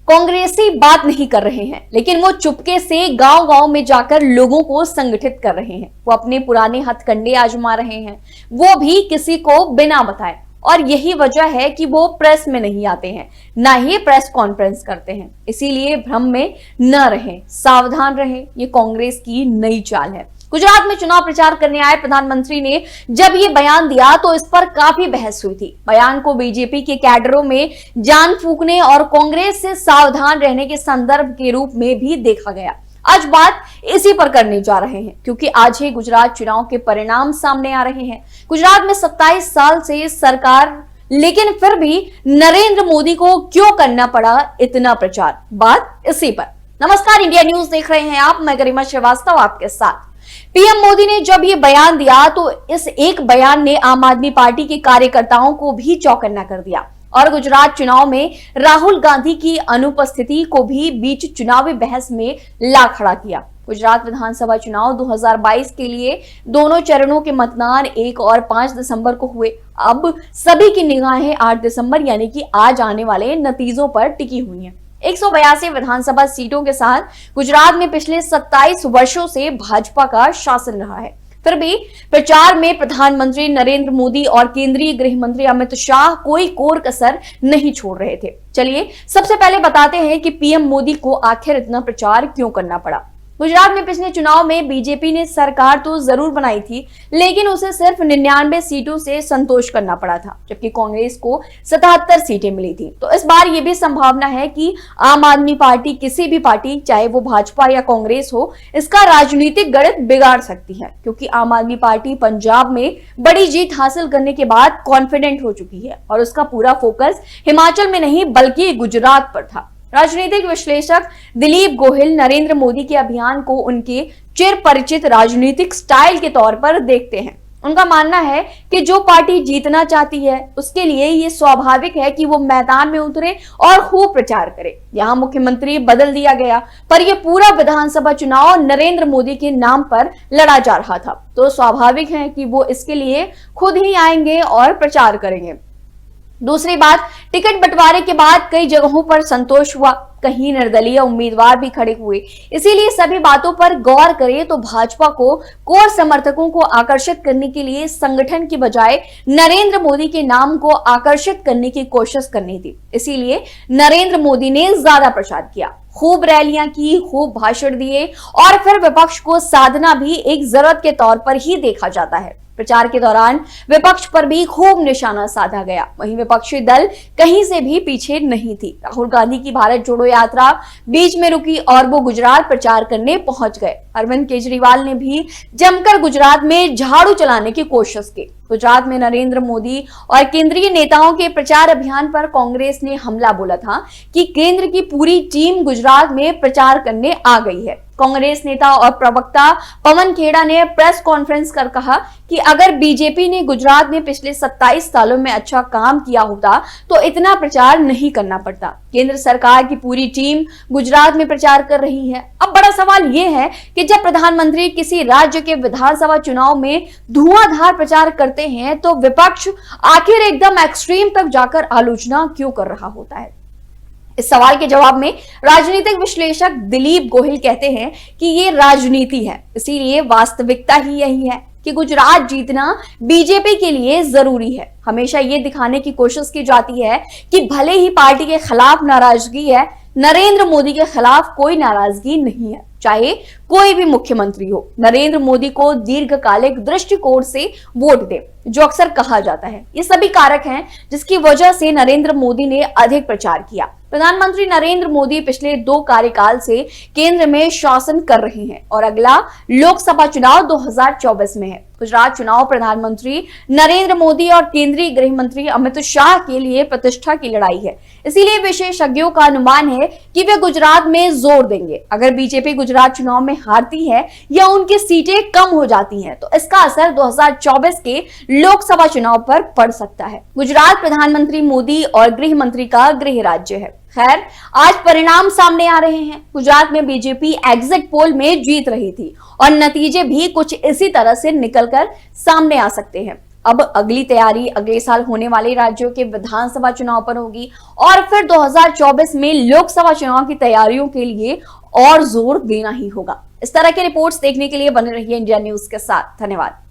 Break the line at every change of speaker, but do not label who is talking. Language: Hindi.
कांग्रेसी बात नहीं कर रहे हैं, लेकिन वो चुपके से गांव-गांव में जाकर लोगों को संगठित कर रहे हैं। वो अपने पुराने हथकंडे आजमा रहे हैं, वो भी किसी को बिना बताए। और यही वजह है कि वो प्रेस में नहीं आते हैं, ना ही प्रेस कॉन्फ्रेंस करते हैं। इसीलिए भ्रम में न रहें, सावधान रहें। ये कांग्रेस की नई चाल है। गुजरात में चुनाव प्रचार करने आए प्रधानमंत्री ने जब ये बयान दिया तो इस पर काफी बहस हुई थी। बयान को बीजेपी के कैडरों में जान फूंकने और कांग्रेस से सावधान रहने के संदर्भ के रूप में भी देखा गया। आज बात इसी पर करने जा रहे हैं, क्योंकि आज ही गुजरात चुनाव के परिणाम सामने आ रहे हैं। गुजरात में 27 साल से सरकार, लेकिन फिर भी नरेंद्र मोदी को क्यों करना पड़ा इतना प्रचार, बात इसी पर। नमस्कार, इंडिया न्यूज देख रहे हैं आप, मैं गरिमा श्रीवास्तव आपके साथ। पीएम मोदी ने जब ये बयान दिया तो इस एक बयान ने आम आदमी पार्टी के कार्यकर्ताओं को भी चौकन्ना कर दिया और गुजरात चुनाव में राहुल गांधी की अनुपस्थिति को भी बीच चुनावी बहस में ला खड़ा किया। गुजरात विधानसभा चुनाव 2022 के लिए दोनों चरणों के मतदान 1 और 5 दिसंबर को हुए। अब सभी की निगाहें 8 दिसंबर यानी कि आज आने वाले नतीजों पर टिकी हुई हैं। 182 विधानसभा सीटों के साथ गुजरात में पिछले 27 वर्षों से भाजपा का शासन रहा है। फिर भी प्रचार में प्रधानमंत्री नरेंद्र मोदी और केंद्रीय गृह मंत्री अमित शाह कोई कोर कसर नहीं छोड़ रहे थे। चलिए सबसे पहले बताते हैं कि पीएम मोदी को आखिर इतना प्रचार क्यों करना पड़ा। गुजरात में पिछले चुनाव में बीजेपी ने सरकार तो जरूर बनाई थी, लेकिन उसे सिर्फ 99 सीटों से संतोष करना पड़ा था, जबकि कांग्रेस को 77 सीटें मिली थी। तो इस बार यह भी संभावना है कि आम आदमी पार्टी, किसी भी पार्टी, चाहे वो भाजपा या कांग्रेस हो, इसका राजनीतिक गणित बिगाड़ सकती है, क्योंकि आम आदमी पार्टी पंजाब में बड़ी जीत हासिल करने के बाद कॉन्फिडेंट हो चुकी है और उसका पूरा फोकस हिमाचल में नहीं बल्कि गुजरात पर था। राजनीतिक विश्लेषक दिलीप गोहिल नरेंद्र मोदी के अभियान को उनके चिर परिचित राजनीतिक स्टाइल के तौर पर देखते हैं। उनका मानना है कि जो पार्टी जीतना चाहती है उसके लिए ये स्वाभाविक है कि वो मैदान में उतरे और खूब प्रचार करे। यहाँ मुख्यमंत्री बदल दिया गया, पर यह पूरा विधानसभा चुनाव नरेंद्र मोदी के नाम पर लड़ा जा रहा था, तो स्वाभाविक है कि वो इसके लिए खुद ही आएंगे और प्रचार करेंगे। दूसरी बात, टिकट बंटवारे के बाद कई जगहों पर संतोष हुआ, कहीं निर्दलीय उम्मीदवार भी खड़े हुए। इसीलिए सभी बातों पर गौर करें तो भाजपा को कोर समर्थकों को आकर्षित करने के लिए संगठन की बजाय नरेंद्र मोदी के नाम को आकर्षित करने की कोशिश करनी थी। इसीलिए नरेंद्र मोदी ने ज्यादा प्रचार किया, खूब रैलियां की, खूब भाषण दिए और फिर विपक्ष को साधना भी एक जरूरत के तौर पर ही देखा जाता है। प्रचार के दौरान विपक्ष पर भी खूब निशाना साधा गया। वहीं विपक्षी दल कहीं से भी पीछे नहीं थी। राहुल गांधी की भारत जोड़ो यात्रा बीच में रुकी और वो गुजरात प्रचार करने पहुंच गए। अरविंद केजरीवाल ने भी जमकर गुजरात में झाड़ू चलाने की कोशिश की। गुजरात में नरेंद्र मोदी और केंद्रीय नेताओं के प्रचार अभियान पर कांग्रेस ने हमला बोला था कि केंद्र की पूरी टीम गुजरात में प्रचार करने आ गई है। कांग्रेस नेता और प्रवक्ता पवन खेड़ा ने प्रेस कॉन्फ्रेंस कर कहा कि अगर बीजेपी ने गुजरात में पिछले 27 सालों में अच्छा काम किया होता तो इतना प्रचार नहीं करना पड़ता। केंद्र सरकार की पूरी टीम गुजरात में प्रचार कर रही है। अब बड़ा सवाल यह है कि जब प्रधानमंत्री किसी राज्य के विधानसभा चुनाव में धुआंधार प्रचार करते हैं तो विपक्ष आखिर एकदम एक्सट्रीम तक जाकर आलोचना क्यों कर रहा होता है। इस सवाल के जवाब में राजनीतिक विश्लेषक दिलीप गोहिल कहते हैं कि ये राजनीति है, इसीलिए वास्तविकता ही यही है कि गुजरात जीतना बीजेपी के लिए जरूरी है। हमेशा ये दिखाने की कोशिश की जाती है कि भले ही पार्टी के खिलाफ नाराजगी है, नरेंद्र मोदी के खिलाफ कोई नाराजगी नहीं है, चाहे कोई भी मुख्यमंत्री हो। नरेंद्र मोदी को दीर्घकालिक दृष्टिकोण से वोट दे, जो अक्सर कहा जाता है। ये सभी कारक हैं जिसकी वजह से नरेंद्र मोदी ने अधिक प्रचार किया। प्रधानमंत्री नरेंद्र मोदी पिछले 2 कार्यकाल से केंद्र में शासन कर रहे हैं और अगला लोकसभा चुनाव 2024 में है। गुजरात चुनाव प्रधानमंत्री नरेंद्र मोदी और केंद्रीय गृह मंत्री अमित शाह के लिए प्रतिष्ठा की लड़ाई है। इसीलिए विशेषज्ञों का अनुमान है कि वे गुजरात में जोर देंगे। अगर बीजेपी गुजरात चुनाव में हारती है या उनकी सीटें कम हो जाती हैं, तो इसका असर 2024 के लोकसभा चुनाव पर पड़ सकता है। गुजरात प्रधानमंत्री मोदी और गृह मंत्री का गृह राज्य है। खैर, आज परिणाम सामने आ रहे हैं। गुजरात में बीजेपी एग्जिट पोल में जीत रही थी और नतीजे भी कुछ इसी तरह से निकलकर सामने आ सकते हैं। अब अगली तैयारी अगले साल होने वाले राज्यों के विधानसभा चुनाव पर होगी और फिर 2024 में लोकसभा चुनाव की तैयारियों के लिए और जोर देना ही होगा। इस तरह की रिपोर्ट्स देखने के लिए बने रहिए इंडिया न्यूज के साथ। धन्यवाद।